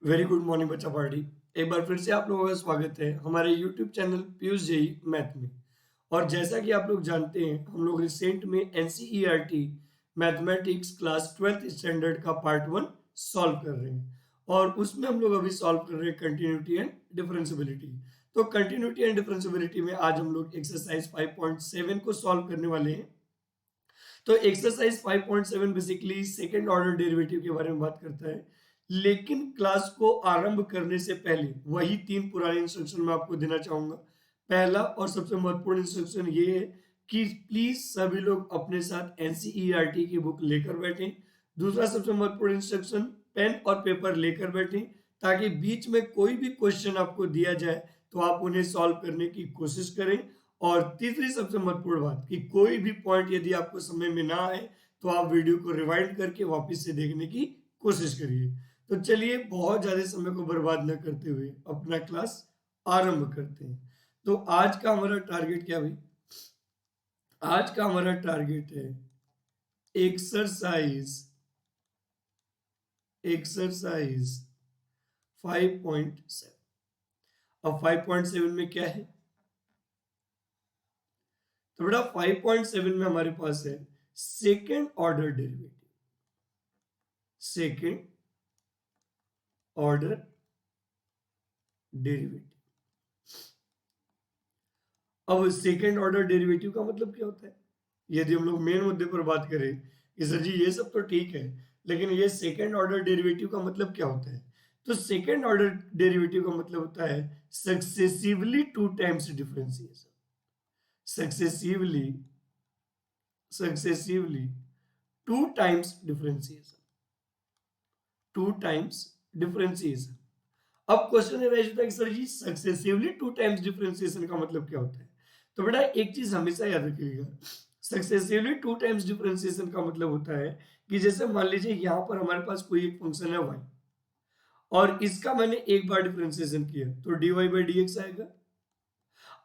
Very good morning बच्चा party. एक बार फिर से आप लोगों का स्वागत है हमारे YouTube channel Piyush JEE math में। और जैसा कि आप लोग जानते हैं, हम लोग रिसेंट में NCERT mathematics class 12th standard का पार्ट 1 सॉल्व कर रहे हैं। और उसमें हम लोग अभी सॉल्व कर रहे हैं कंटिन्यूटी एंड डिफरेंशियबिलिटी। तो कंटिन्यूटी एंड डिफरेंशियबिलिटी में आज हम लोग एक्सरसाइज 5.7 को सॉल्व करने वाले हैं। तो exercise 5.7 basically second order derivative के बारे में बात करता है। लेकिन क्लास को आरंभ करने से पहले वही 3 पुराने इंस्ट्रक्शन मैं आपको देना चाहूंगा। पहला और सबसे महत्वपूर्ण इंस्ट्रक्शन ये है कि प्लीज सभी लोग अपने साथ एनसीईआरटी की बुक लेकर बैठें। दूसरा सबसे महत्वपूर्ण इंस्ट्रक्शन, पेन और पेपर लेकर बैठें, ताकि बीच में कोई भी क्वेश्चन आपको दिया जाए तो आप उन्हें सॉल्व करने की कोशिश करें। और तीसरी सबसे महत्वपूर्ण बात कि कोई भी पॉइंट यदि आपको समझ में ना आए तो आप वीडियो को रिवाइंड करके वापस से देखने की कोशिश करिए। तो चलिए बहुत ज्यादा समय को बर्बाद न करते हुए अपना क्लास आरंभ करते हैं। तो आज का हमारा टारगेट क्या भाई? आज का हमारा टारगेट है एक्सरसाइज 5.7। अब 5.7 में क्या है? तो बेटा 5.7 में हमारे पास है second order derivative. Second order derivative. अब सेकेंड ऑर्डर डेरिवेटिव का मतलब क्या होता है? यदि हम लोग मेन मुद्दे पर बात करें कि सर जी ये सब तो ठीक है, लेकिन ये सेकेंड ऑर्डर डेरिवेटिव का मतलब क्या होता है? तो सेकेंड ऑर्डर डेरिवेटिव का मतलब होता है successively two times differentiation. Successively successively two times differentiation. Two times differentiation. अब क्वेश्चन ये होता है कि सर जी सक्सेसिवली टू टाइम्स डिफरेंशिएशन का मतलब क्या होता है? तो बेटा एक चीज हमेशा याद रखिएगा, सक्सेसिवली टू टाइम्स डिफरेंशिएशन का मतलब होता है कि जैसे मान लीजिए यहाँ पर हमारे पास कोई एक फंक्शन है y, और इसका मैंने एक बार डिफरेंशिएशन किया तो dy बाई डी एक्स आएगा।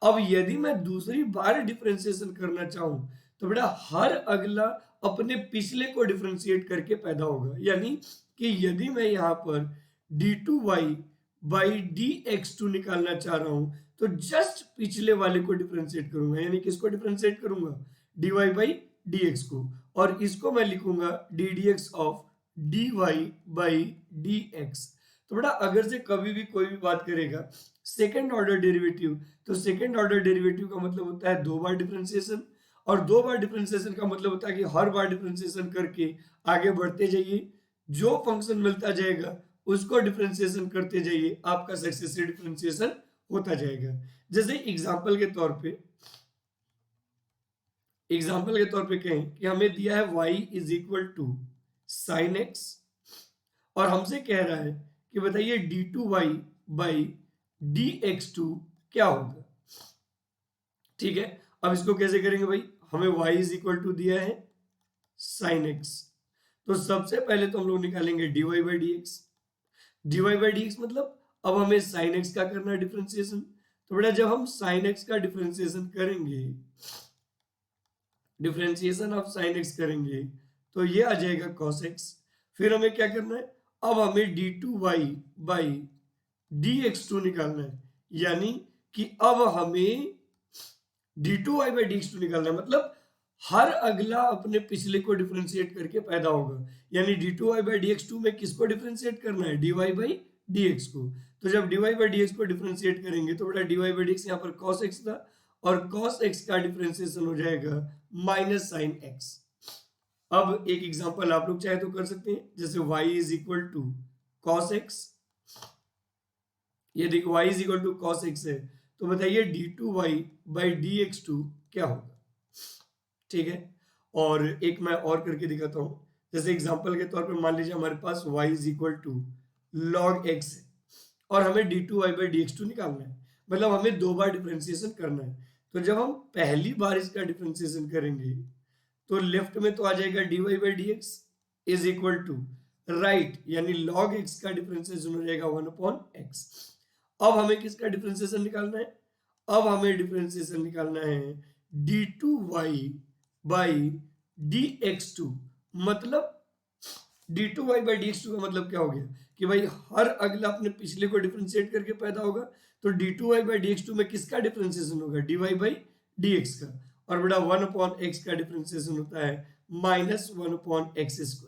अब यदि मैं दूसरी बार डिफरेंशिएशन करना चाहूं तो बेटा हर अगला अपने पिछले को डिफरेंशिएट करके पैदा होगा। यानी कि यदि मैं यहाँ पर d2y by D x two निकालना चाह रहा हूं तो जस्ट पिछले वाले को डिफरेंशिएट करूंगा। यानी किसको डिफरेंशिएट करूंगा? dy बाई डी एक्स को। और इसको मैं लिखूंगा D d x of dy by D x. तो बेटा अगर से कभी भी कोई भी बात करेगा सेकेंड ऑर्डर डेरिवेटिव, तो सेकेंड ऑर्डर डेरिवेटिव का मतलब होता है दो बार डिफरेंशिएशन। और दो बार डिफरेंशिएशन का मतलब होता है कि हर बार डिफरेंशिएशन करके आगे बढ़ते जाइए, जो फंक्शन मिलता जाएगा उसको डिफरेंशिएशन करते जाइए, आपका सक्सेसिव डिफरेंशिएशन होता जाएगा। जैसे एग्जाम्पल के तौर पे कहें कि हमें दिया है y is equal to sine x, और हमसे कह रहा है कि बताइए d2y by D x to क्या होगा। ठीक है, अब इसको कैसे करेंगे भाई? हमें y इज इक्वल टू दिया है साइन एक्स, तो सबसे पहले तो हम लोग निकालेंगे dy by D x. dy by D x मतलब अब हमें साइन एक्स का करना है डिफरेंशिएशन। तो बेटा जब हम साइन एक्स का डिफरेंशिएशन करेंगे, डिफरेंशिएशन ऑफ साइन एक्स करेंगे तो ये आ जाएगा कॉस एक्स। फिर हमें क्या करना है? अब हमें d2y by D x two निकालना है। यानी कि अब हमें d2y by D x two निकालना है, मतलब हर अगला अपने पिछले को डिफरेंशिएट करके पैदा होगा। यानी d2y by D x to में किसको डिफरेंशिएट करना है? dy बाई डी एक्स को। तो जब dy बाई डी एक्स को डिफरेंशिएट करेंगे तो बेटा dy बाई डी एक्स यहाँ पर cos x था, और cos x का डिफरेंशिएशन हो जाएगा माइनस साइन x। अब एक एग्जांपल आप लोग चाहे तो कर सकते हैं, जैसे y is equal to cos x। ये देखो y is equal to cos x है, तो बताइए d2y by D x to क्या होगा? ठीक है, और एक मैं और करके दिखाता हूं। जैसे एग्जांपल के तौर पे मान लीजिए हमारे पास y is equal to log x है, और हमें d2y by D x two निकालना है, मतलब हमें दो बार डिफरेंशिएशन करना है। तो जब हम पहली बार इसका डिफरेंशिएशन करेंगे तो लेफ्ट में तो आ जाएगा dy by D x is equal to right, यानी log x का डिफरेंशिएशन हो जाएगा 1/x। अब हमें किसका डिफरेंशिएशन निकालना है? अब हमें डिफरेंशिएशन निकालना है d2y by D x to, मतलब d2y/dx2 का मतलब क्या हो गया कि भाई हर अगला अपने पिछले को डिफरेंशिएट करके पैदा होगा, तो d2y/dx2 में किसका डिफरेंशिएशन होगा, dy/dx का, और बेटा 1/x का डिफरेंशिएशन होता है -1/x²।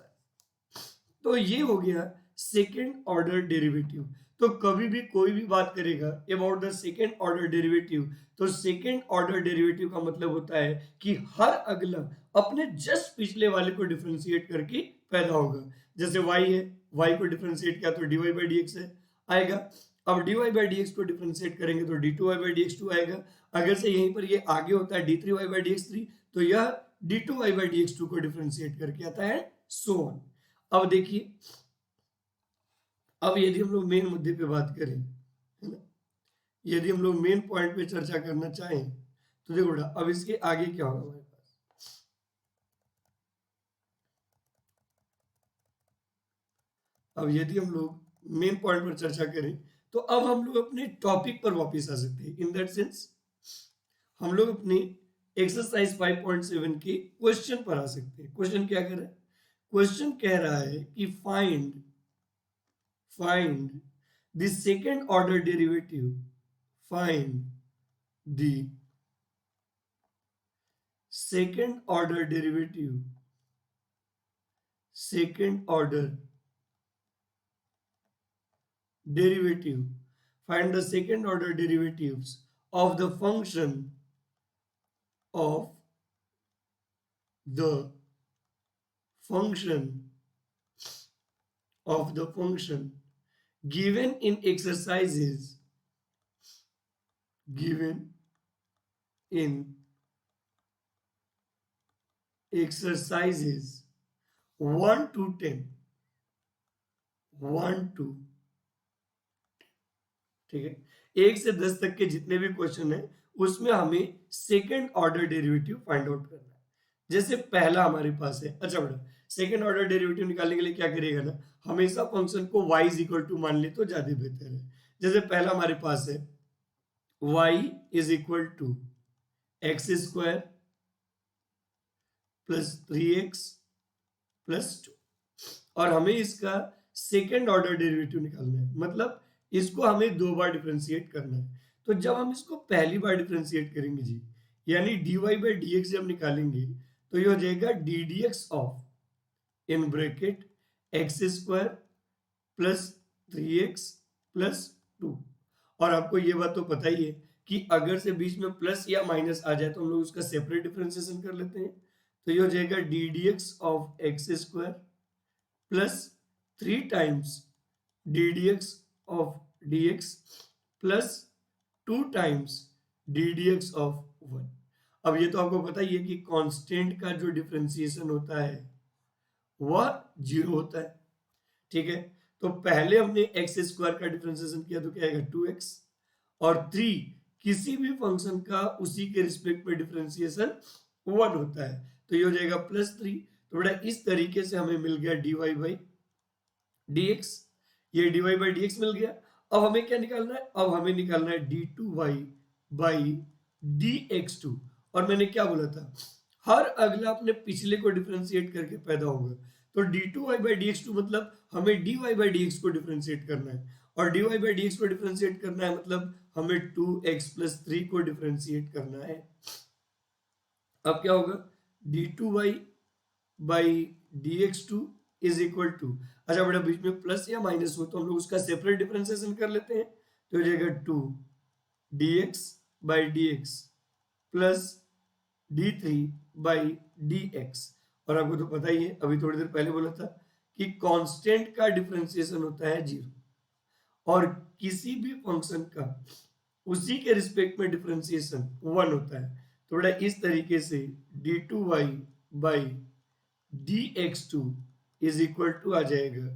तो ये हो गया सेकेंड ऑर्डर डेरिवेटिव। तो कभी भी कोई भी बात करेगा about the second order derivative, तो सेकेंड ऑर्डर डेरिवेटिव का मतलब होता है कि हर अगला अपने जस्ट पिछले वाले को डिफरेंशिएट करके पैदा होगा। जैसे y है, y को डिफरेंशिएट किया तो dy/dx है आएगा। अब dy/dx को डिफरेंशिएट करेंगे तो d2y/dx2 आएगा। अगर से यहीं पर ये आगे होता है d3y/dx3, तो यह d2y/dx2 को डिफरेंशिएट करके आता है, सो ऑन। अब देखिए, अब यदि हम लोग मेन मुद्दे पे बात करें, है ना, यदि हम लोग मेन पॉइंट पे चर्चा करना चाहें तो देखो बेटा, अब इसके आगे क्या होगा हमारे पास। अब यदि हम लोग मेन पॉइंट पर चर्चा करें तो अब हम लोग अपने टॉपिक पर वापस आ सकते हैं। इन दैट सेंस हम लोग अपने एक्सरसाइज 5.7 के क्वेश्चन पर आ सकते हैं। क्वेश्चन क्या कर रहा है, क्वेश्चन कह रहा है कि find the second order derivative, find the second order derivative, second order derivative, find the second order derivatives of the function of the function of the function given in exercises, given in exercises 1 to 10, 1 to, ठीक है, 1 से 10 तक के जितने भी question है उसमें हमें second order derivative find out करना है। जैसे पहला हमारे पास है, अच्छा बेटा, सेकेंड ऑर्डर डेरिवेटिव निकालने के लिए क्या करिएगा ना, हमेशा फंक्शन को y इज इक्वल टू मान ले तो ज्यादा बेहतर है। जैसे पहला हमारे पास है y is equal to x² plus 3x plus 2, और हमें इसका सेकेंड ऑर्डर डेरिवेटिव निकालना है, मतलब इसको हमें 2 बार डिफरेंशिएट करना है। तो जब हम इसको पहली बार डिफरेंशिएट करेंगे जी, यानी dy/dx जब निकालेंगे तो ये हो जाएगा ddx of in bracket x² plus 3x plus 2। और आपको ये बात तो पता ही है कि अगर से बीच में प्लस या माइनस आ जाए तो हम लोग उसका सेपरेट डिफरेंशिएशन कर लेते हैं। तो ये हो जाएगा ddx of x² plus 3 times ddx of dx plus 2 times ddx of 1। अब ये तो आपको पता ही है कि कांस्टेंट का जो डिफरेंशिएशन होता है वह 0 होता है, ठीक है। तो पहले हमने x² का डिफरेंशिएशन किया तो क्या आएगा 2x, और 3 किसी भी फंक्शन का उसी के रिस्पेक्ट में डिफरेंशिएशन 1 होता है, तो ये हो जाएगा +3। तो बेटा इस तरीके से हमें मिल गया dy/dx, ये dy/dx मिल गया। अब हमें क्या निकालना है, अब हमें निकालना है d2y/dx2। और मैंने क्या बोला था, हर अगला अपने पिछले को डिफरेंशिएट करके पैदा होगा। तो d2y/dx2 मतलब हमें dy/dx को डिफरेंशिएट करना है, और dy/dx को डिफरेंशिएट करना है मतलब हमें 2x प्लस 3 को डिफरेंशिएट करना है। अब क्या होगा, d2y/dx2 इज इक्वल टू, अच्छा बेटा बीच में प्लस या माइनस हो तो हम लोग उसका सेपरेट डिफरेंशिएशन कर लेते हैं, तो हो जाएगा 2dx/dx प्लस d3/dx। और आपको तो पता ही है, अभी थोड़ी देर पहले बोला था कि कांस्टेंट का डिफरेंशिएशन होता है 0, और किसी भी फंक्शन का उसी के रिस्पेक्ट में डिफरेंशिएशन 1 होता है। तो बेटा इस तरीके से d2y/dx2 इज इक्वल टू आ जाएगा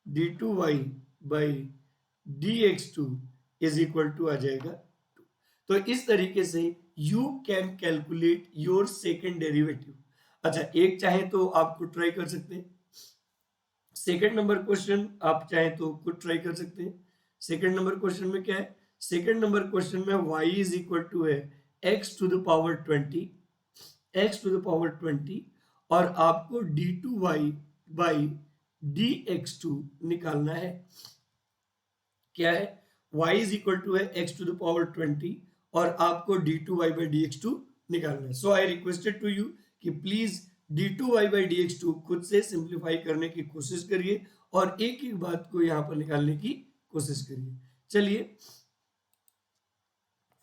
d2y/dx2 इज इक्वल टू आ जाएगा 2। तो इस तरीके से you can calculate your second derivative. अच्छा, एक चाहे तो आप खुद ट्राई कर सकते हैं, सेकेंड नंबर क्वेश्चन आप चाहे तो खुद ट्राई कर सकते हैं। सेकेंड नंबर क्वेश्चन में क्या है, सेकेंड नंबर क्वेश्चन में y इज इक्वल टू है x⁻20, x⁻20, और आपको d2y by D x two निकालना है। क्या है, y इज इक्वल टू है x टू द पावर 20 और आपको d2y by D x two निकालना है। So I requested to you कि please d2y by D x two खुद से सिंप्लीफाई करने की कोशिश करिए और एक एक बात को यहां पर निकालने की कोशिश करिए। चलिए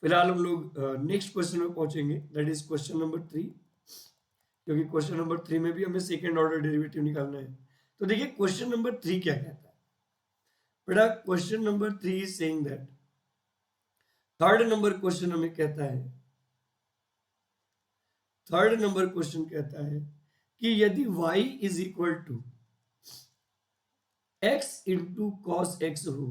फिलहाल हम लोग नेक्स्ट क्वेश्चन में पहुंचेंगे, दैट इज क्वेश्चन नंबर 3, क्योंकि क्वेश्चन नंबर 3 में भी हमें सेकेंड ऑर्डर डेरिवेटिव निकालना है। तो देखिए क्वेश्चन नंबर 3 क्या कहता है बेटा। Question number 3 is saying that, third number question हमें कहता है, थर्ड नंबर क्वेश्चन कहता है कि यदि y is equal to x into cos x हो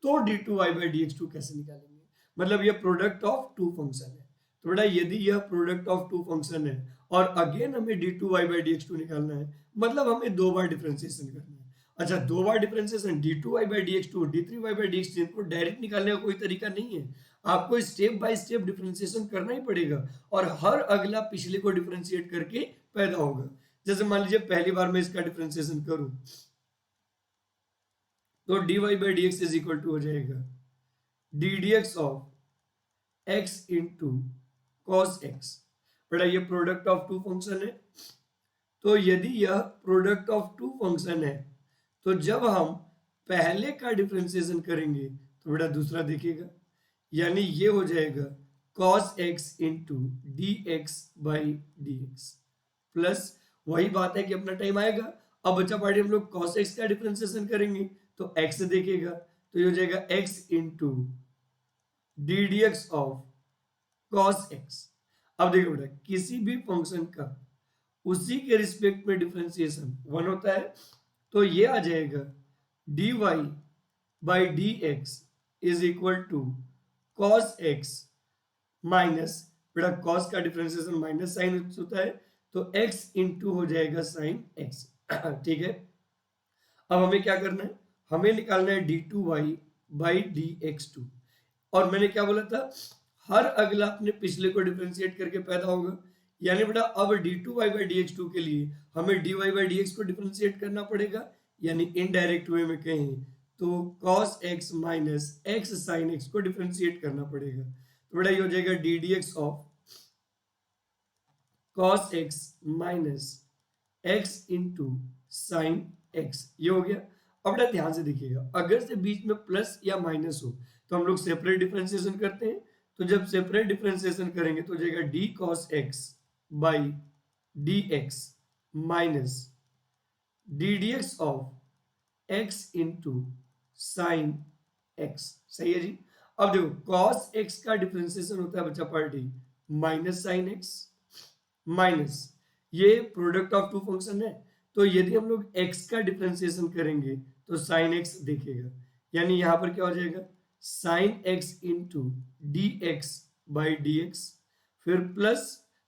तो d2y by D x to कैसे निकालेंगे। मतलब ये प्रोडक्ट ऑफ टू फंक्शन है। तो बेटा यदि यह प्रोडक्ट ऑफ टू फंक्शन है और अगेन हमें d2y by D x two निकालना है, मतलब हमें दो बार डिफरेंशिएशन करना है। अच्छा, दो बार differentiation d2y by D x two d3y by D x two को डायरेक्ट निकालने का कोई तरीका नहीं है, आपको स्टेप बाय स्टेप डिफरेंशिएशन करना ही पड़ेगा और हर अगला पिछले को डिफरेंशिएट करके पैदा होगा। जैसे मान लीजिए पहली बार मैं इसका डिफरेंशिएशन करूं तो dy by D x is equal to हो जाएगा d d x of x into cos x. बेटा ये प्रोडक्ट ऑफ टू फंक्शन है, तो यदि यह प्रोडक्ट ऑफ टू फंक्शन है तो जब हम पहले का डिफरेंशिएशन करेंगे तो बेटा दूसरा दिखेगा, यानी ये हो जाएगा cos x into d x by D x plus वही बात है कि अपना टाइम आएगा। अब बच्चा पार्टी हम लोग cos x का डिफरेंशिएशन करेंगे तो x देखेगा, तो ये हो जाएगा x into d d x of cos x। अब देखो बेटा किसी भी फंक्शन का उसी के रिस्पेक्ट में डिफरेंशिएशन 1 होता है, तो ये आ जाएगा dy by D x is equal to cos x minus, बेटा cos का डिफरेंशिएशन माइनस साइन x होता है, तो x इंटू हो जाएगा साइन x। ठीक है, अब हमें क्या करना है, हमें निकालना है d2y by D x to. और मैंने क्या बोला था, हर अगला अपने पिछले को डिफरेंशिएट करके पैदा होगा, यानी बेटा अब d2y by D x to के लिए हमें dy बाई डी एक्स को डिफरेंशिएट करना पड़ेगा, यानी इनडायरेक्ट वे में कहें तो cos x minus x sin x को डिफरेंशिएट करना पड़ेगा। तो बेटा ये हो जाएगा d d x of cos x minus x into sign x, ये हो गया। अब बेटा ध्यान से देखिएगा, अगर से बीच में प्लस या माइनस हो तो हम लोग सेपरेट डिफरेंशिएशन करते हैं, तो जब सेपरेट डिफरेंशिएशन करेंगे तो हो जाएगा D cos x by D x minus D d x of x into sign x। सही है जी। अब देखो cos x का डिफरेंशिएशन होता है बच्चा party minus sine x minus, ये प्रोडक्ट ऑफ टू फंक्शन है, तो यदि हम लोग x का डिफरेंशिएशन करेंगे तो साइन x देखेगा, यानी यहां पर क्या हो जाएगा sine x into d x by D x, फिर प्लस,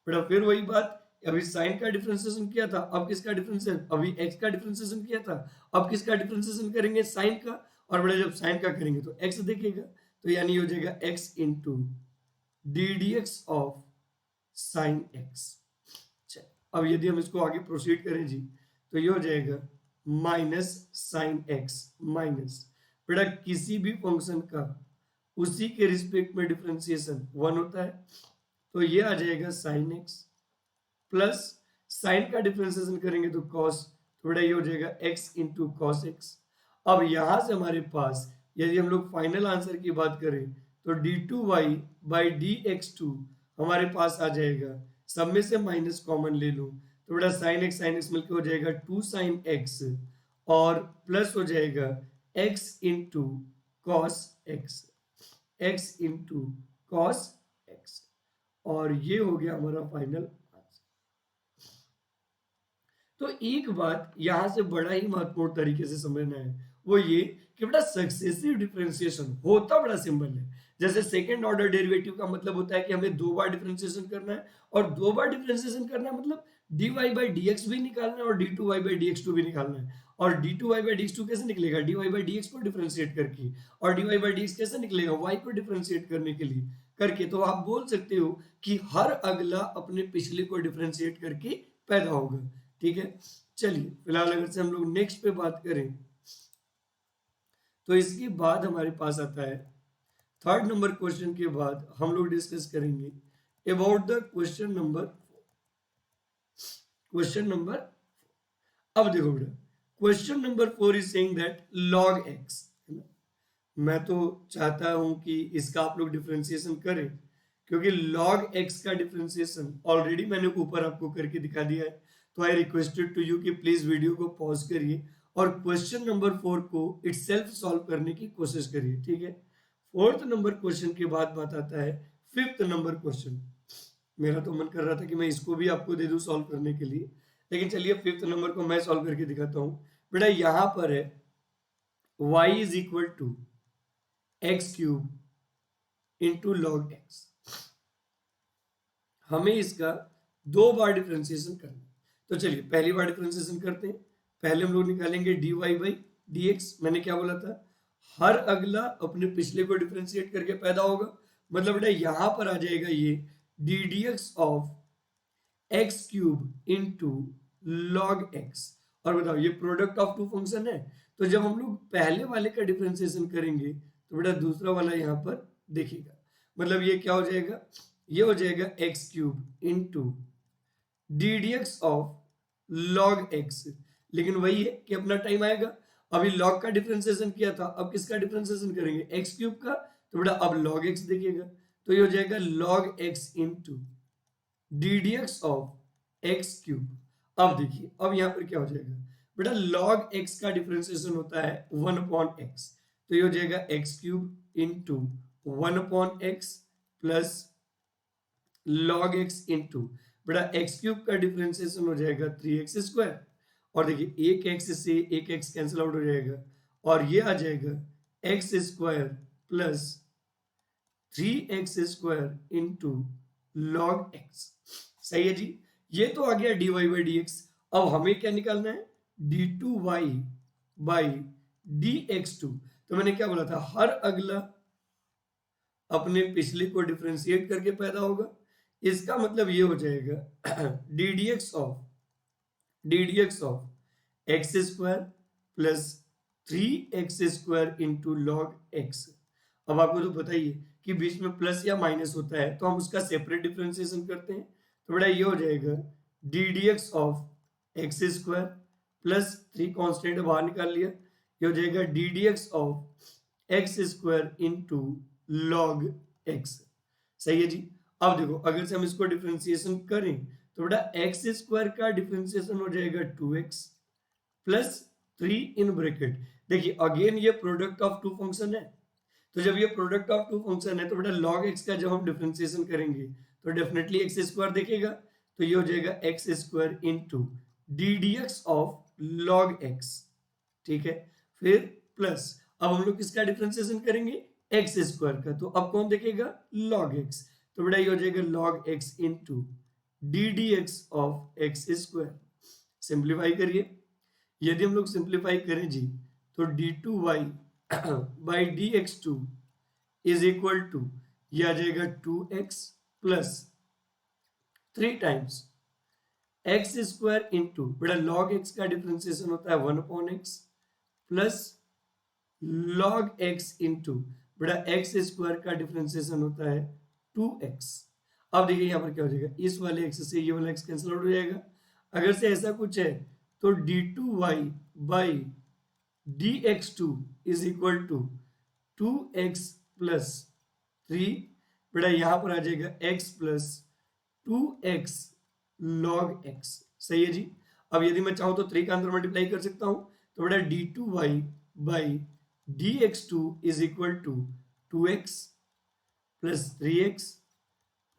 बेटा फिर वही बात, अभी साइन का डिफरेंशिएशन किया था, अब किसका डिफरेंशिएशन, अभी x का डिफरेंशिएशन किया था, अब किसका डिफरेंशिएशन करेंगे साइन का, और बेटा जब साइन का करेंगे तो x देखेगा, तो यानी हो जाएगा x into d d x of sign x। अब यदि हम इसको आगे प्रोसीड करें जी तो ये हो जाएगा माइनस साइन x माइनस, बेटा किसी भी फंक्शन का उसी के रिस्पेक्ट में डिफरेंशिएशन 1 होता है, तो ये आ जाएगा साइन x प्लस साइन का डिफरेंशिएशन करेंगे तो cos, तो बेटा ये हो जाएगा x इंटू कॉस एक्स। अब यहां से हमारे पास यदि हम लोग फाइनल आंसर की बात करें तो d2y by D x to हमारे पास आ जाएगा, सब में से माइनस कॉमन ले लो तो बेटा साइन एक्स मिलकर हो जाएगा 2 साइन x और प्लस हो जाएगा x into cos x, x into cos x, और ये हो गया हमारा फाइनल आंसर। तो एक बात यहां से बड़ा ही महत्वपूर्ण तरीके से समझना है, वो ये कि बेटा सक्सेसिव डिफरेंशिएशन होता बड़ा सिंपल है। जैसे सेकंड ऑर्डर डेरिवेटिव का मतलब होता है कि हमें दो बार डिफरेंशिएशन करना है, और दो बार डिफरेंशिएशन करना है मतलब dy बाई डी एक्स भी निकालना है और d2y by D x to भी निकालना है। और d2y by D x to कैसे निकलेगा, dy बाई डी एक्स को डिफरेंशिएट करके, और dy बाई डी एक्स कैसे निकलेगा, y को डिफरेंशिएट करने के लिए करके। तो आप बोल सकते हो कि हर अगला अपने पिछले को डिफरेंशिएट करके पैदा होगा, ठीक है, चलिए फिलहाल अगर से हम लोग नेक्स्ट पे बात करें तो इसके बाद हमारे पास आता है थर्ड नंबर क्वेश्चन के बाद हम लोग डिस्कस करेंगे अबाउट द क्वेश्चन नंबर। अब देखो बेटा, question number 4 is saying that log x, है ना। मैं तो चाहता हूं कि इसका आप लोग डिफरेंशिएशन करें, क्योंकि log x का डिफरेंशिएशन ऑलरेडी मैंने ऊपर आपको करके दिखा दिया है। तो आई रिक्वेस्टेड टू यू कि प्लीज वीडियो को पॉज करिए और क्वेश्चन नंबर 4 को इटसेल्फ सॉल्व करने की कोशिश करिए, ठीक है। फोर्थ नंबर क्वेश्चन के बाद बात आता है फिफ्थ नंबर क्वेश्चन। मेरा तो मन कर रहा था कि मैं इसको भी आपको दे दूं सॉल्व करने के लिए, लेकिन चलिए फिफ्थ नंबर को मैं सॉल्व करके दिखाता हूं। बेटा यहां पर है y is equal to x cube into log x. हमें इसका दो बार डिफरेंशिएशन करना है, तो चलिए पहली बार डिफरेंशिएशन करते हैं। पहले हम लोग निकालेंगे dy बाई डी एक्स। मैंने क्या बोला था, हर अगला अपने पिछले को डिफरेंशिएट करके पैदा होगा। मतलब बेटा यहां पर आ जाएगा ये D d x of x cube into log x. और बताओ ये प्रोडक्ट ऑफ टू फंक्शन है, तो जब हम लोग पहले वाले का डिफरेंशिएशन करेंगे तो बेटा दूसरा वाला यहाँ पर देखेगा। मतलब ये क्या हो जाएगा, ये हो जाएगा x cube into d d x of log x. लेकिन वही है कि अपना टाइम आएगा। अभी लॉग का डिफरेंशिएशन किया था, अब किसका डिफरेंशिएशन करेंगे, एक्स क्यूब का। तो बेटा अब लॉग एक्स देखिएगा, तो ये हो जाएगा log x into d d x of x cube. अब देखिए अब यहां पर क्या हो जाएगा, बेटा log x का डिफरेंशिएशन होता है 1/x, तो ये हो जाएगा x cube into 1/x plus log x into बेटा एक्स क्यूब का डिफरेंशिएशन हो जाएगा 3x²। और देखिए एक x से एक x कैंसिल आउट हो जाएगा और ये आ जाएगा x² plus 3x² into log x. सही है जी, ये तो आ गया dy बाई डी एक्स। अब हमें क्या निकालना है, d2y बाई dx2। तो मैंने क्या बोला था, हर अगला अपने पिछले को डिफरेंशिएट करके पैदा होगा। इसका मतलब ये हो जाएगा d d x of x² plus 3x² into log x. अब आपको तो पता ही है कि बीच में प्लस या माइनस होता है, तो हम उसका सेपरेट डिफरेंशिएशन करते हैं। तो बेटा ये हो जाएगा d d x of x² plus 3 constant बाहर निकाल लिया, ये हो जाएगा d d x of x² into log x. सही है जी। अब देखो अगर से हम इसको डिफरेंशिएशन करें तो बेटा x² का डिफरेंशिएशन हो जाएगा 2x प्लस 3 इन ब्रैकेट। देखिए अगेन ये प्रोडक्ट ऑफ टू फंक्शन है, तो जब ये प्रोडक्ट ऑफ टू फंक्शन है तो बेटा log x का जब हम डिफरेंशिएशन करेंगे तो डेफिनेटली x² देखेगा, तो ये हो जाएगा x² into d d x of log x. ठीक है, फिर प्लस अब हम लोग किसका डिफरेंशिएशन करेंगे, x² का, तो अब कौन देखेगा, log x। तो बेटा ये हो जाएगा log x into d d x of x²। Simplify करिए, यदि हम लोग सिंप्लीफाई करें जी तो d2y by dx2 is equal to ये आ जाएगा 2x plus 3 times x² into बेटा log x का डिफरेंशिएशन होता है 1/x plus log x into बेटा x² का डिफरेंशिएशन होता है 2x। अब देखिए यहाँ पर क्या हो जाएगा, इस वाले x से ये वाला x कैंसिल आउट हो जाएगा। अगर से ऐसा कुछ है तो d2y by dx2 is equal to 2x plus 3, बेटा यहां पर आ जाएगा x plus 2x log x। सही है जी। अब यदि मैं चाहूं तो 3 का अंदर मल्टीप्लाई कर सकता हूं, तो बेटा d2y by dx2 is equal to 2x plus 3x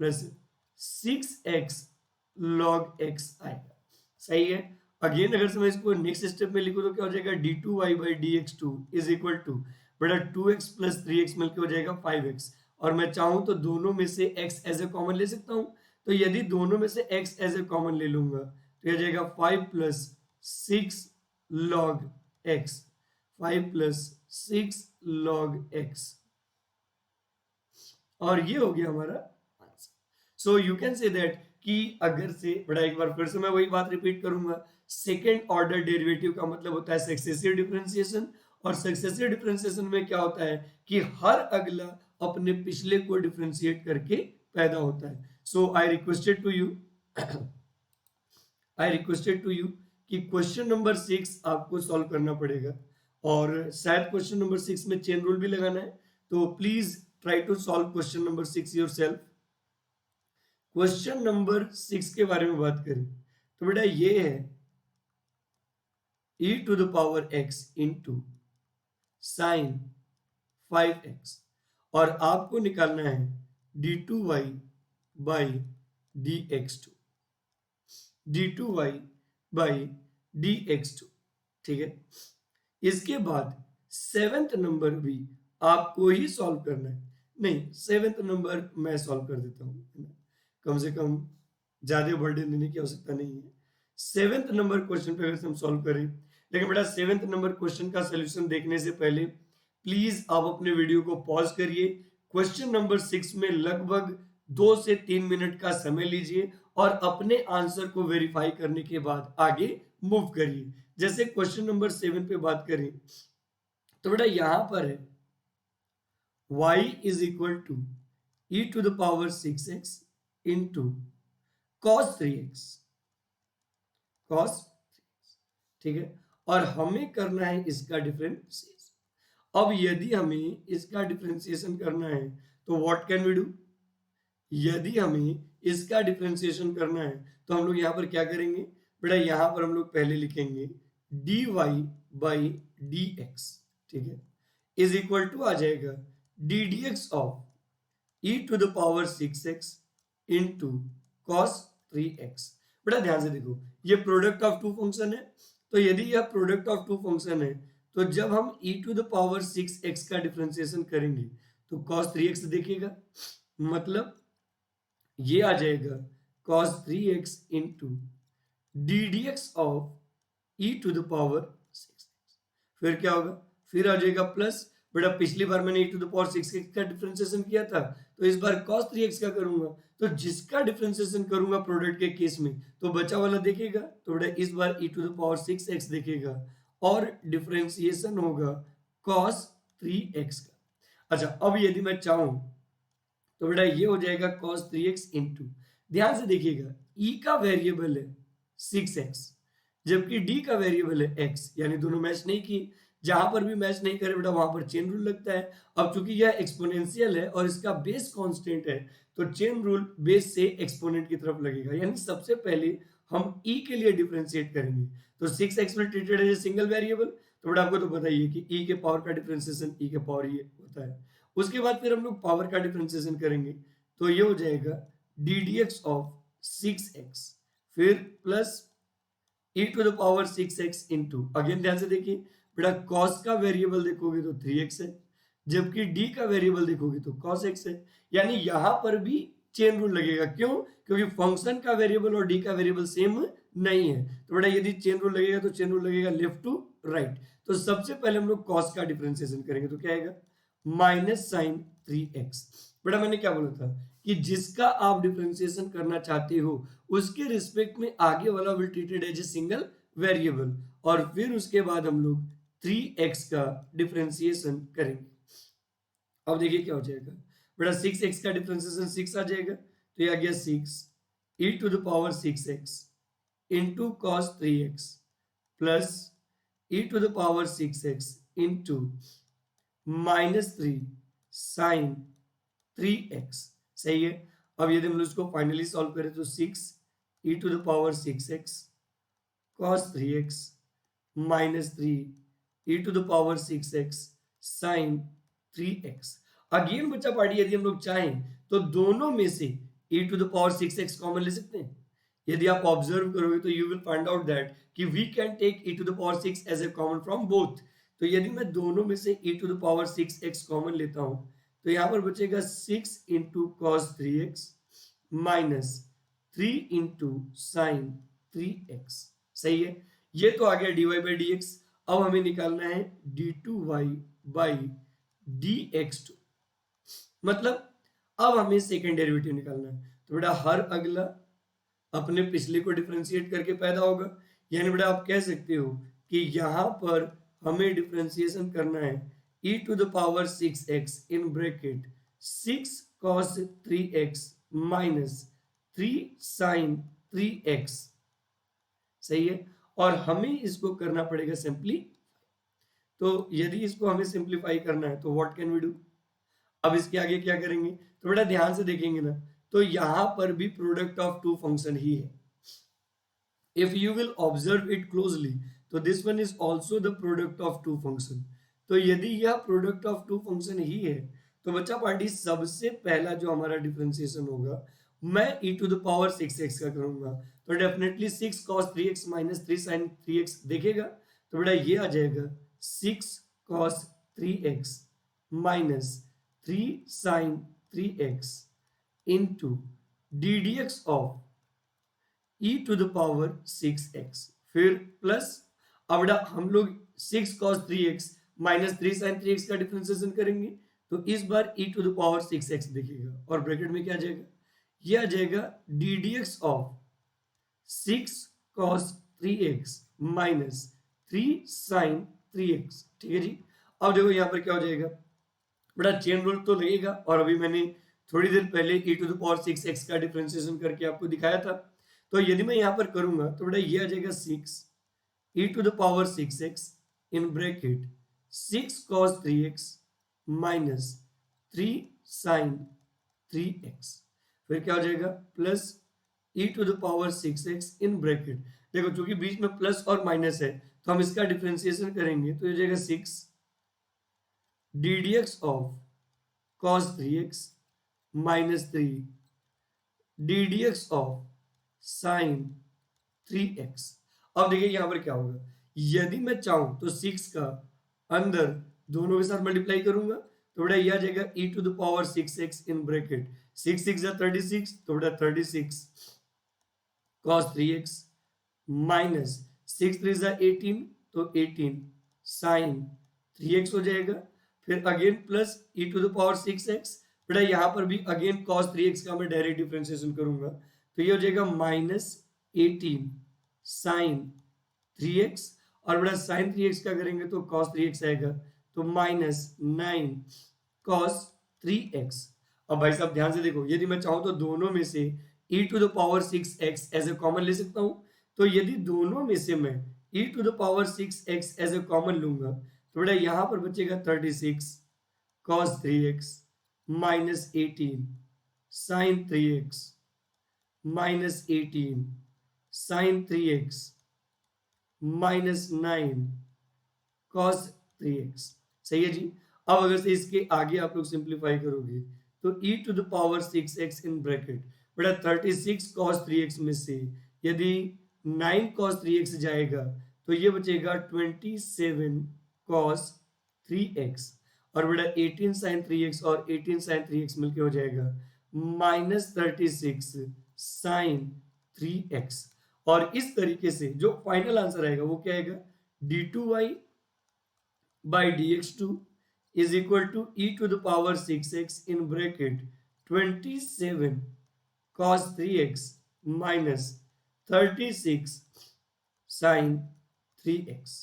plus 6x log x आएगा। सही है। अगेन अगर से मैं इसको नेक्स्ट स्टेप में लिखूं तो क्या हो जाएगा, d2y by dx2 is equal to बेटा 2x प्लस 3x मिलकर हो जाएगा 5x। और मैं चाहूं तो दोनों में से x एज ए कॉमन ले सकता हूं, तो यदि दोनों में से x एज ए कॉमन ले लूंगा तो यह जाएगा 5 plus 6 log x, 5 plus 6 log x, और ये हो गया हमारा answer. So you can say that कि अगर से बड़ा, एक बार फिर से मैं वही बात रिपीट करूंगा, सेकेंड ऑर्डर डेरिवेटिव का मतलब होता है सक्सेसिव डिफरेंशिएशन, और सक्सेसिव डिफरेंशिएशन में क्या होता है कि हर अगला अपने पिछले को डिफरेंशिएट करके पैदा होता है। So I requested to you कि क्वेश्चन नंबर 6 आपको सॉल्व करना पड़ेगा, और शायद क्वेश्चन नंबर 6 में चेन रूल भी लगाना है, तो please try to solve question number 6 yourself. Question number 6 के बारे में बात करें तो बेटा ये है e to the power x into sine 5x, और आपको निकालना है d2y by dx2, d2y by dx2, ठीक है। इसके बाद 7th नंबर भी आपको ही सॉल्व करना है, नहीं 7th नंबर मैं सॉल्व कर देता हूं, कम से कम ज्यादा बर्डन देने की आवश्यकता नहीं है। 7th नंबर क्वेश्चन पे अगर हम सॉल्व करें, लेकिन बेटा 7th नंबर क्वेश्चन का सोल्यूशन देखने से पहले प्लीज आप अपने वीडियो को पॉज करिए, क्वेश्चन नंबर 6 में लगभग 2 से 3 मिनट का समय लीजिए और अपने आंसर को वेरीफाई करने के बाद आगे मूव करिए। जैसे क्वेश्चन नंबर 7 पे बात करें तो बेटा यहां पर है y is equal to e to the power 6x into cos 3x, cos 3x, ठीक है, और हमें करना है इसका डिफरेंशिएशन। अब यदि हमें इसका डिफरेंशिएशन करना है तो व्हाट कैन वी डू, यदि हमें इसका डिफरेंशिएशन करना है तो हम लोग यहाँ पर क्या करेंगे बेटा, यहाँ पर हम लोग पहले लिखेंगे dy बाई dx, ठीक है, इज इक्वल टू आ जाएगा d dx of e to the power 6x into cos 3x। बेटा ध्यान से देखो, ये प्रोडक्ट ऑफ टू फंक्शन है, तो यदि यह प्रोडक्ट ऑफ टू फंक्शन है तो जब हम e to the power 6x का डिफरेंशिएशन करेंगे तो cos 3x देखिएगा, मतलब ये आ जाएगा cos 3x into d dx of e to the power 6x, फिर क्या होगा, फिर आ जाएगा प्लस, बेटा पिछली बार मैंने e to the power 6x का डिफरेंशिएशन किया था, तो इस बार cos 3x का करूंगा, तो जिसका डिफरेंशिएशन करूंगा प्रोडक्ट के केस में तो बचा वाला देखेगा, तो बेटा इस बार e to the power 6x देखेगा और डिफरेंशिएशन होगा cos 3x का। अच्छा, अब यदि मैं चाहूं तो बेटा ये हो जाएगा cos 3x इंटू, ध्यान से देखिएगा e का वेरिएबल है 6x जबकि d का वेरिएबल है x, यानी दोनों मैच नहीं किए, जहां पर भी मैच नहीं करे बेटा वहां पर चेन रूल लगता है। अब चूंकि यह एक्सपोनेंशियल है और इसका बेस कांस्टेंट है तो चेन रूल बेस से एक्सपोनेंट की तरफ लगेगा, यानी सबसे पहले हम e के लिए डिफरेंशिएट करेंगे, तो 6x में treated as a single variable, तो बेटा आपको तो पता ही है कि e के पावर का डिफरेंशिएशन e के पावर ये होता है। उसके बाद फिर हम लोग पावर का डिफरेंशिएशन करेंगे तो ये हो जाएगा डी dx ऑफ 6x फिर plus e to the power 6x into, again ध्यान से देखिए बेटा cos का वेरिएबल देखोगे तो 3x है, जबकि d का वेरिएबल देखोगे तो cos x है, यानी यहां पर भी चेन रूल लगेगा। क्यों? क्योंकि फंक्शन का वेरिएबल और d का वेरिएबल सेम नहीं है, तो बेटा यदि चेन रूल लगेगा तो चेन रूल लगेगा लेफ्ट टू राइट। तो सबसे पहले हम लोग cos का डिफरेंशिएशन करेंगे तो क्या आएगा माइनस साइन 3x। बेटा मैंने क्या बोला था कि जिसका आप डिफरेंशिएशन करना चाहते हो उसके रिस्पेक्ट में आगे वाला will treated as a single variable, और फिर उसके बाद हम लोग 3x का डिफरेंशिएशन करेंगे। अब देखिए क्या हो जाएगा बेटा, 6x का डिफरेंशिएशन 6 आ जाएगा, तो ये आ गया 6 e to the power 6x into cos 3x plus e to the power 6x into -3 sine 3x, सही है। अब यदि हम इसको फाइनली सॉल्व करें तो 6 e to the power 6x cos 3x -3 e to the power 6x sine 3x। Again बच्चा party, यदि हम लोग चाहें तो दोनों में से e to the power 6x common ले सकते हैं। यदि आप ऑब्जर्व करोगे तो you will find out that कि we can take e to the power 6 as a common from both. तो यदि मैं दोनों में से e to the power 6x common लेता हूं तो यहां पर बचेगा 6 into cos 3x minus 3 into sine 3x, सही है। ये तो आ गया dy बाई dx। अब हमें निकालना है d2y बाई dx2, मतलब अब हमें सेकेंड डेरिवेटिव निकालना है, तो बेटा हर अगला अपने पिछले को डिफरेंशिएट करके पैदा होगा। यानी बेटा आप कह सकते हो कि यहाँ पर हमें डिफरेंशिएशन करना है e to the power 6x in bracket 6 cos 3x minus 3 sin 3x, सही है। और हमें इसको करना पड़ेगा सिंपली, तो यदि इसको हमें सिंप्लीफाई करना है तो व्हाट कैन वी डू। अब इसके आगे क्या करेंगे, तो बेटा ध्यान से देखेंगे ना, तो यहां पर भी प्रोडक्ट ऑफ टू फंक्शन ही है। If you will observe it closely, तो this one is also the product of two function. तो यदि यह प्रोडक्ट ऑफ टू फंक्शन ही है, तो बच्चा पार्टी सबसे पहला जो हमारा डिफरेंशिएशन होगा मैं e to the power 6x का करूंगा, तो definitely 6 cos 3x minus 3 sin 3x देखेगा, तो बेटा ये आ जाएगा 6 cos 3x minus 3 sin 3x into d d x of e to the power 6x, फिर प्लस, अब बेटा हम लोग 6 cos 3x minus 3 sin 3x का डिफरेंशिएशन करेंगे, तो इस बार e to the power 6x दिखेगा और ब्रैकेट में क्या आ जाएगा, ये आ जाएगा d d x of 6 cos 3x minus 3 sin 3x, ठीक है जी। अब देखो यहाँ पर क्या हो जाएगा, बड़ा चेन रूल तो लगेगा, और अभी मैंने थोड़ी देर पहले e to the power 6x का डिफरेंशिएशन करके आपको दिखाया था। तो यदि मैं यहाँ पर करूंगा तो बेटा ये आ जाएगा 6 e to the power 6x in bracket 6 cos 3x minus 3 sin 3x, फिर क्या हो जाएगा plus e to the power 6x in bracket, देखो चूंकि बीच में प्लस और माइनस है तो हम इसका डिफरेंशिएशन करेंगे, तो ये हो जाएगा 6 D d x of cos 3x minus 3 D d x of sin 3x। अब देखिए यहां पर क्या होगा, यदि मैं चाहूं तो 6 का अंदर दोनों के साथ मल्टीप्लाई करूंगा, तो बेटा यह आ जाएगा e to the power 6x in bracket 6 6 36, तो बेटा 36 cos 3x माइनस 6 3 18, तो 18 sin 3x हो जाएगा, फिर again plus e to the power 6x, बेटा यहाँ पर भी अगेन cos 3x का मैं डायरेक्ट डिफरेंशिएशन करूंगा, तो ये हो जाएगा माइनस 18 sin 3x, और बेटा sin 3x का करेंगे तो cos 3x आएगा, तो माइनस 9 cos 3x। अब भाई साहब ध्यान से देखो, यदि मैं चाहूं तो दोनों में से e to the power 6x as a common ले सकता हूं, तो यदि दोनों में से मैं e to the power 6x as a common लूंगा, तो बेटा यहां पर बचेगा 36 cos 3x minus 18 sin 3x minus 18 sin 3x minus 9 cos 3x, सही है जी। अब अगर से इसके आगे आप लोग सिंप्लीफाई करोगे तो e to the power 6x in bracket, बेटा 36 cos 3x में से यदि 9 cos 3x जाएगा तो ये बचेगा 27 cos 3x, और बेटा 18 sin 3x और 18 sin 3x मिलके हो जाएगा माइनस 36 sin 3x। और इस तरीके से जो फाइनल आंसर आएगा वो क्या आएगा, d2y by dx2 is equal to e to the power 6x in bracket 27 cos 3x minus 36 sin 3x।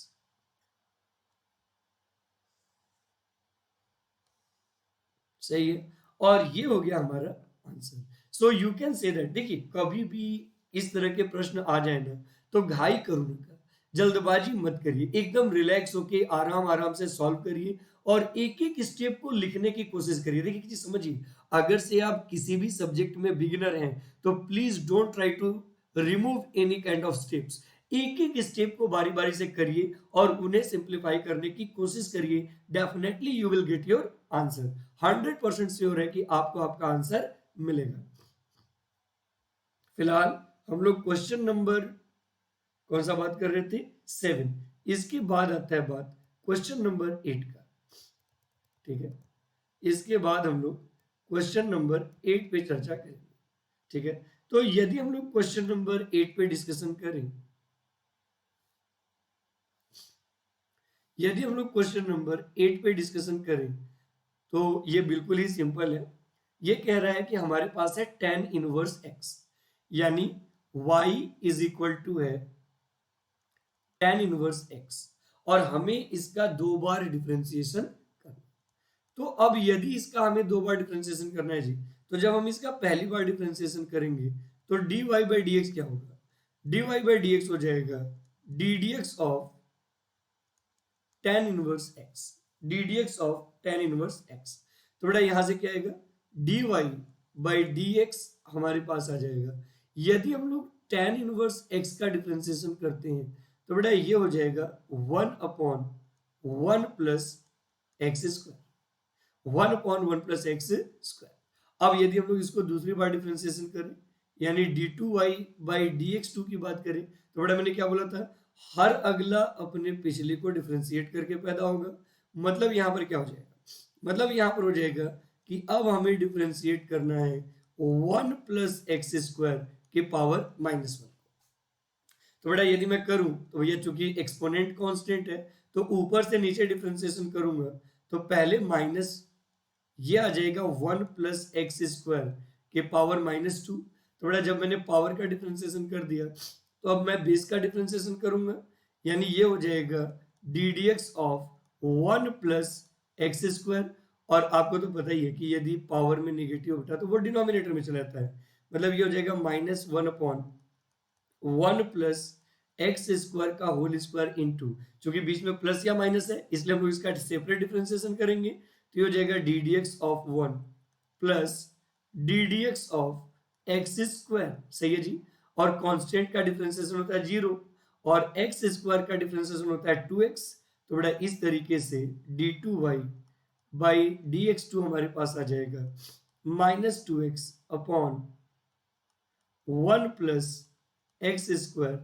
सही है, और ये हो गया हमारा answer. So you can say that, देखिए कभी भी इस तरह के प्रश्न आ जाए ना तो घाई करो ना, जल्दबाजी मत करिए, एकदम रिलैक्स होके आराम आराम से सॉल्व करिए और एक एक स्टेप को लिखने की कोशिश करिए। देखिए किसी समझिए, अगर से आप किसी भी सब्जेक्ट में बिगिनर हैं तो please don't try to remove any kind of steps, एक एक स्टेप को बारी बारी से करिए और उन्हें सिंप्लीफाई करने की कोशिश करिए, definitely you will get your answer. 100% sure है कि आपको आपका आंसर मिलेगा। फिलहाल हम लोग क्वेश्चन नंबर कौन सा बात कर रहे थे, 7। इसके बाद आता है बात क्वेश्चन नंबर 8 का, ठीक है। इसके बाद हम लोग क्वेश्चन नंबर 8 पे चर्चा करेंगे, ठीक है। तो यदि हम लोग क्वेश्चन नंबर 8 पे डिस्कशन करें, यदि हम लोग क्वेश्चन नंबर 8 पे डिस्कशन करें तो ये बिल्कुल ही सिंपल है। ये कह रहा है कि हमारे पास है tan इनवर्स x, यानी y इज इक्वल टू है tan इनवर्स x, और हमें इसका 2 बार डिफरेंशिएशन करना। तो अब यदि इसका हमें 2 बार डिफरेंशिएशन करना है जी, तो जब हम इसका पहली बार डिफरेंशिएशन करेंगे तो dy बाई डी एक्स क्या होगा, dy बाई डी एक्स हो जाएगा d d x of tan inverse x, D d x of tan inverse x। तो बेटा यहां से क्या आएगा, dy बाई डी एक्स हमारे पास आ जाएगा। यदि हम लोग tan इनवर्स x का डिफरेंशिएशन करते हैं तो बेटा ये हो जाएगा 1/1 plus x square, 1/1 plus x square. अब यदि हम लोग इसको दूसरी बार डिफरेंशिएशन करें यानी d2y बाई dx2 की बात करें तो बेटा मैंने क्या बोला था, हर अगला अपने पिछले को डिफरेंशिएट करके पैदा होगा। मतलब यहां पर क्या हो जाएगा, मतलब यहां पर हो जाएगा कि अब हमें डिफरेंशिएट करना है 1 प्लस एक्स स्क्वायर के पावर -1। तो बेटा यदि मैं करूं तो भैया चूंकि एक्सपोनेंट कांस्टेंट है तो ऊपर से नीचे डिफरेंशिएशन करूंगा तो पहले माइनस ये आ जाएगा 1 प्लस एक्स स्क्वायर के पावर -2। तो बेटा जब मैंने पावर का डिफरेंशिएशन कर दिया तो अब मैं बेस का डिफरेंशिएशन करूंगा यानी ये हो जाएगा d d x of 1 plus x square. और आपको तो पता ही है कि यदि पावर में नेगेटिव होता है तो वो डिनोमिनेटर में चला जाता है, मतलब ये हो जाएगा -1/1 प्लस एक्स स्क्वायर का होल स्क्वायर इंटू, चूंकि बीच में प्लस या माइनस है इसलिए हम लोग इसका सेपरेट डिफरेंशिएशन करेंगे तो ये हो जाएगा d d x of 1 plus D d x of x square. सही है जी, और कांस्टेंट का डिफरेंशिएशन होता है 0 और एक्स स्क्वायर का डिफरेंशिएशन होता है 2x। तो बेटा इस तरीके से d2y बाई dx2 हमारे पास आ जाएगा -2x upon 1 plus x square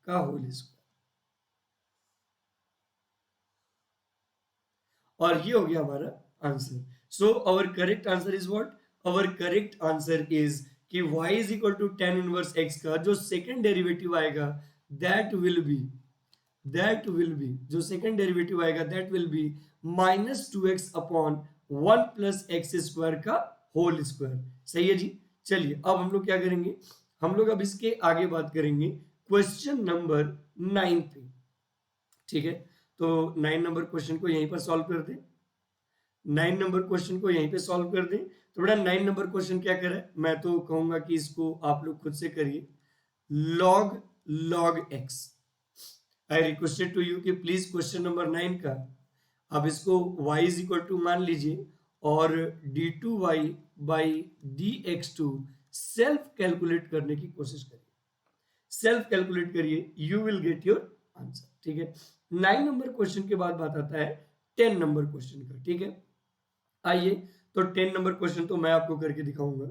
का होल स्क्वायर। और ये हो गया हमारा answer. So our correct answer is what, our correct answer is कि y is equal to tan inverse x का जो सेकंड डेरिवेटिव आएगा दैट विल बी जो सेकंड डेरिवेटिव आएगा that will be -2x upon 1 plus x square का whole square. सही है जी। चलिए अब हम लोग क्या करेंगे, हम लोग अब इसके आगे बात करेंगे क्वेश्चन नंबर 9 पे। ठीक है, तो 9 नंबर क्वेश्चन को यहीं पर सॉल्व कर दें, 9 नंबर क्वेश्चन को यहीं पे सॉल्व कर दें। तो बेटा 9 नंबर क्वेश्चन क्या करे, मैं तो कहूंगा कि इसको आप लोग खुद से करिए। log x, I requested to you कि प्लीज क्वेश्चन नंबर 9 का आप इसको y इज इक्वल टू मान लीजिए और d2y by dx2 self calculate करने की कोशिश करिए, सेल्फ कैलकुलेट करिए, you will get your answer. ठीक है, 9 नंबर क्वेश्चन के बाद बात आता है 10 नंबर क्वेश्चन का। ठीक है, आइए तो 10 नंबर क्वेश्चन तो मैं आपको करके दिखाऊंगा।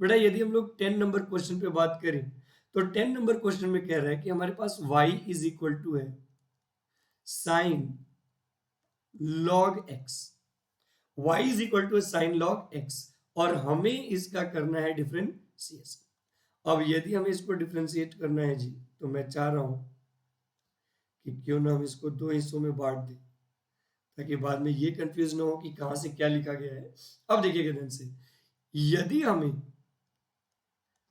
बेटा यदि हम लोग 10 नंबर क्वेश्चन पे बात करें तो 10 नंबर क्वेश्चन में कह रहा है कि हमारे पास y इज इक्वल टू है sine log x, y is equal to sine log x और हमें इसका करना है डिफरेंशिएशन। अब यदि हमें इसको डिफरेंशिएट करना है जी तो मैं चाह रहा हूं कि क्यों ना हम इसको 2 हिस्सों में बांट दें ताकि बाद में ये कंफ्यूज ना हो कि कहां से क्या लिखा गया है। अब देखिएगा ध्यान से, यदि हमें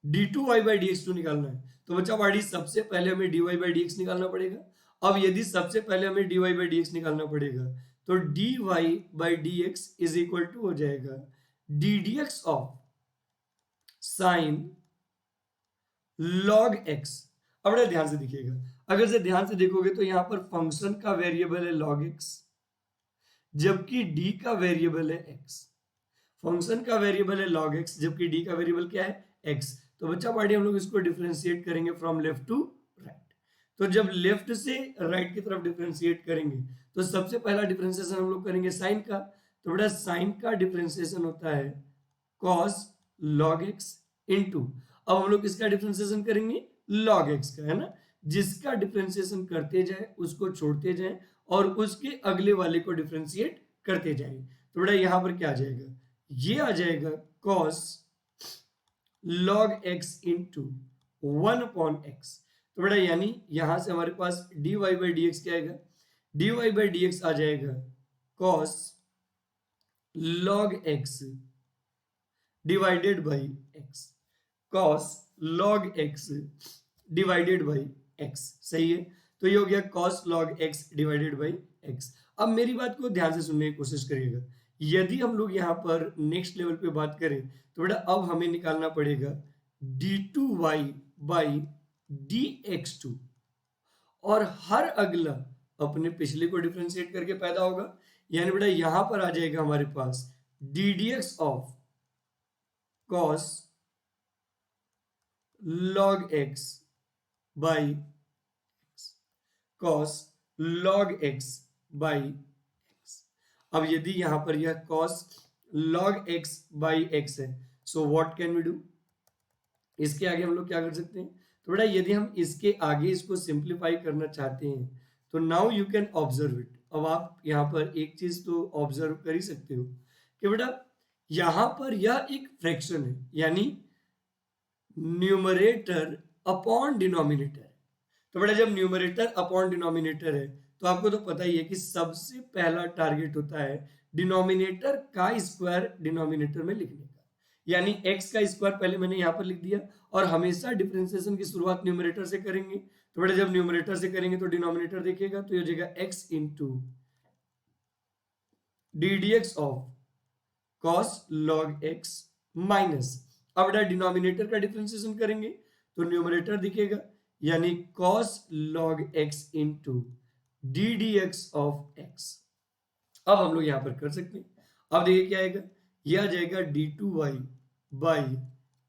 d2y बाई dx2 निकालना है तो बच्चा वाड़ी सबसे पहले हमें dy बाई dx निकालना पड़ेगा। अब यदि सबसे पहले हमें dy बाई dx निकालना पड़ेगा तो dy by dx is equal to हो जाएगा d d x of sine log x। अब बड़ा ध्यान से देखिएगा, अगर से ध्यान से देखोगे तो यहां पर फंक्शन का वेरिएबल है log x जबकि d का वेरिएबल है x, फंक्शन का वेरिएबल है log x जबकि d का वेरिएबल क्या है x। तो बच्चा पार्टी हम लोग इसको डिफरेंशिएट करेंगे फ्रॉम लेफ्ट टू राइट। तो जब लेफ्ट से राइट की तरफ डिफरेंशिएट करेंगे तो सबसे पहला डिफरेंशिएशन हम लोग करेंगे साइन का। तो बेटा साइन का डिफरेंशिएशन होता है cos log x इनटू, अब हम लोग इसका डिफरेंशिएशन करेंगे log x का, है ना, जिसका डिफरेंशिएशन करते जाए उसको छोड़ते जाए और उसके अगले वाले को डिफरेंशिएट करते जाए। तो बेटा यहां पर क्या आ जाएगा, ये आ जाएगा cos log x into 1 upon x। तो बेटा यानी यहां से हमारे पास dy बाई dx क्या आएगा, dy बाई dx आ जाएगा cos log x divided by x, cos log x divided by x, सही है। तो ये हो गया cos log x divided by x. अब मेरी बात को ध्यान से सुनने की कोशिश करिएगा। यदि हम लोग यहाँ पर नेक्स्ट लेवल पे बात करें तो बेटा अब हमें निकालना पड़ेगा d2y बाई dx2, और हर अगला अपने पिछले को डिफरेंशिएट करके पैदा होगा। यानी बेटा यहां पर आ जाएगा हमारे पास d d x of cos log x by cos log x by x. अब यदि यहां पर यह cos log x by x है, so what can we do, इसके आगे हम लोग क्या कर सकते हैं। तो बेटा यदि हम इसके आगे इसको सिंप्लीफाई करना चाहते हैं तो now you can observe it. अब आप यहाँ पर एक चीज तो ऑब्जर्व कर ही सकते हो कि बेटा यहां पर यह एक फ्रैक्शन है, यानी न्यूमरेटर अपॉन डिनोमिनेटर। तो बेटा जब न्यूमरेटर अपॉन डिनोमिनेटर है तो आपको तो पता ही है कि सबसे पहला टारगेट होता है डिनोमिनेटर का स्क्वायर डिनोमिनेटर में लिखने का। यानी x का स्क्वायर पहले मैंने यहां पर लिख दिया, और हमेशा डिफरेंशिएशन की शुरुआत न्यूमरेटर से करेंगे। तो बेटा जब न्यूमरेटर से करेंगे तो डिनोमिनेटर देखिएगा, तो ये हो जाएगा x into d d x of cos log x minus, अब बेटा डिनोमिनेटर का डिफरेंशिएशन करेंगे तो न्यूमरेटर दिखेगा, यानी cos log x into d d x of x. अब हम लोग यहां पर कर सकते हैं। अब देखिए क्या आएगा, यह आ जाएगा d2y by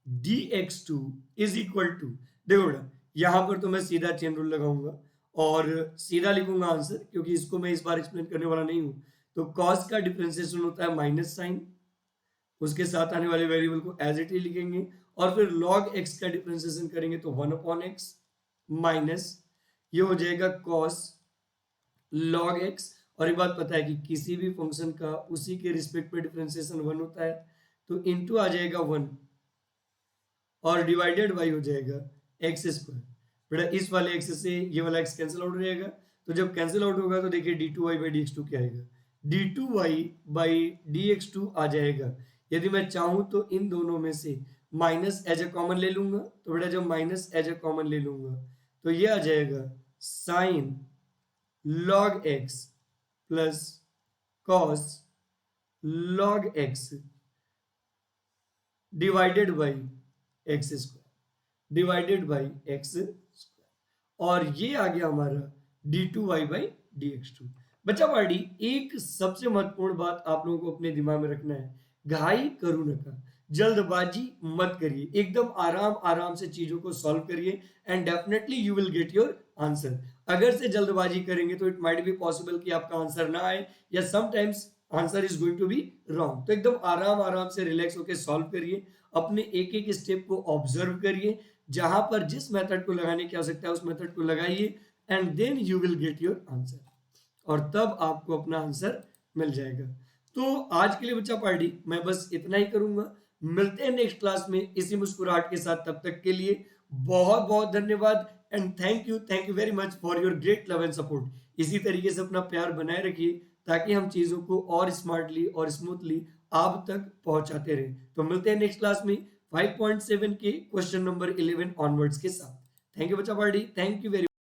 dx2 is equal to, देखो बेटा यहां पर तो मैं सीधा चेन रूल लगाऊंगा और सीधा लिखूंगा आंसर, क्योंकि इसको मैं इस बार एक्सप्लेन करने वाला नहीं हूं। तो कॉस का डिफरेंशिएशन होता है माइनस साइन, उसके साथ आने वाले वेरिएबल को एज इट इज लिखेंगे, और फिर log x का डिफरेंशिएशन करेंगे तो 1 अपॉन एक्स माइनस ये हो जाएगा cos log x। और एक बात पता है कि किसी भी फंक्शन का उसी के रिस्पेक्ट पे डिफरेंशिएशन 1 होता है, तो इनटू आ जाएगा 1 और डिवाइडेड बाई हो जाएगा एक्स स्क्वायर। बेटा इस वाले एक्स से ये वाला एक्स कैंसिल आउट हो जाएगा, तो जब कैंसिल आउट होगा तो देखिए d2y बाई dx2 क्या आएगा, d2y बाई dx2 आ जाएगा। यदि मैं चाहूं तो इन दोनों में से माइनस एज ए कॉमन ले लूंगा, तो बेटा जब माइनस एज ए कॉमन ले लूंगा तो ये आ जाएगा sine log x plus cos log x divided by x square divided by x square, और ये आ गया हमारा d2y बाई dx2। बच्चा पार्टी एक सबसे महत्वपूर्ण बात आप लोगों को अपने दिमाग में रखना है, घाई करू नका, जल्दबाजी मत करिए, एकदम आराम आराम से चीजों को सॉल्व करिए and definitely you will get your answer. अगर से जल्दबाजी करेंगे तो इट माइट बी पॉसिबल कि आपका आंसर ना आए, या sometimes answer is going to be wrong. तो एकदम आराम आराम से रिलैक्स होकर सॉल्व करिए, अपने एक एक स्टेप को ऑब्जर्व करिए, जहां पर जिस मेथड को लगाने की आवश्यकता है उस मेथड को लगाइए and then you will get your answer, और तब आपको अपना आंसर मिल जाएगा। तो आज के लिए बच्चा पार्टी मैं बस इतना ही करूंगा, मिलते हैं नेक्स्ट क्लास में इसी मुस्कुराहट के साथ। तब तक के लिए बहुत बहुत धन्यवाद and thank you very much for your great love and support. इसी तरीके से अपना प्यार बनाए रखिए ताकि हम चीजों को और स्मार्टली और स्मूथली आप तक पहुंचाते रहे। तो मिलते हैं नेक्स्ट क्लास में 5.7 के क्वेश्चन नंबर 11 ऑनवर्ड्स के साथ। थैंक यू बच्चा पार्टी, थैंक यू वेरी